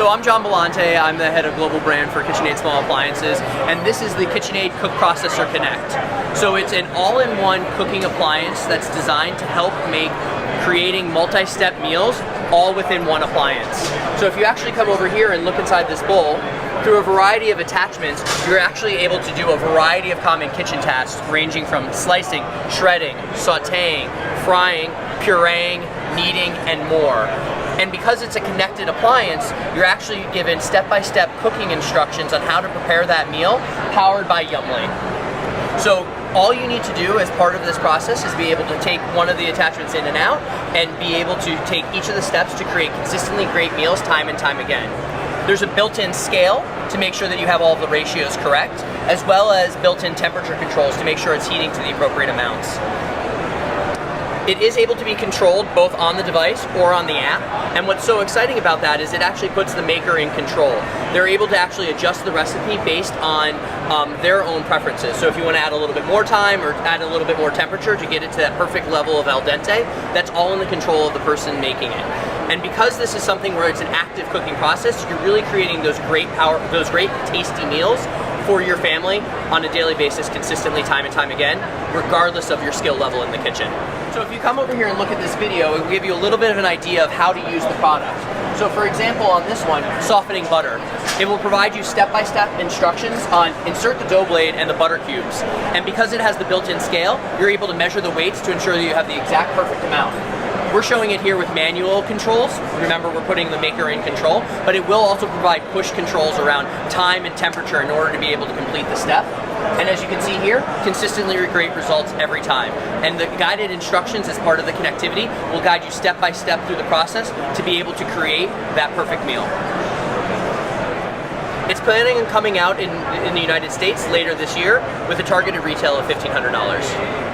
So I'm John Belante, I'm the head of global brand for KitchenAid Small Appliances, and this is the KitchenAid Cook Processor Connect. So it's an all-in-one cooking appliance that's designed to help make creating multi-step meals all within one appliance. So if you actually come over here and look inside this bowl, through a variety of attachments, you're actually able to do a variety of common kitchen tasks ranging from slicing, shredding, sauteing, frying, pureeing, kneading, and more. And because it's a connected appliance, you're actually given step-by-step cooking instructions on how to prepare that meal, powered by Yummly. So all you need to do as part of this process is be able to take one of the attachments in and out and be able to take each of the steps to create consistently great meals time and time again. There's a built-in scale to make sure that you have all of the ratios correct, as well as built-in temperature controls to make sure it's heating to the appropriate amounts. It is able to be controlled both on the device or on the app, and what's so exciting about that is it actually puts the maker in control. They're able to actually adjust the recipe based on their own preferences. So if you want to add a little bit more time or add a little bit more temperature to get it to that perfect level of al dente, that's all in the control of the person making it. And because this is something where it's an active cooking process, you're really creating those great tasty meals for your family on a daily basis, consistently, time and time again, regardless of your skill level in the kitchen. So if you come over here and look at this video, it will give you a little bit of an idea of how to use the product. So for example, on this one, softening butter, it will provide you step-by-step instructions on insert the dough blade and the butter cubes. And because it has the built-in scale, you're able to measure the weights to ensure that you have the exact perfect amount. We're showing it here with manual controls. Remember, we're putting the maker in control, but it will also provide push controls around time and temperature in order to be able to complete the step. And as you can see here, consistently great results every time. And the guided instructions as part of the connectivity will guide you step by step through the process to be able to create that perfect meal. It's planning on coming out in the United States later this year with a targeted retail of $1,500.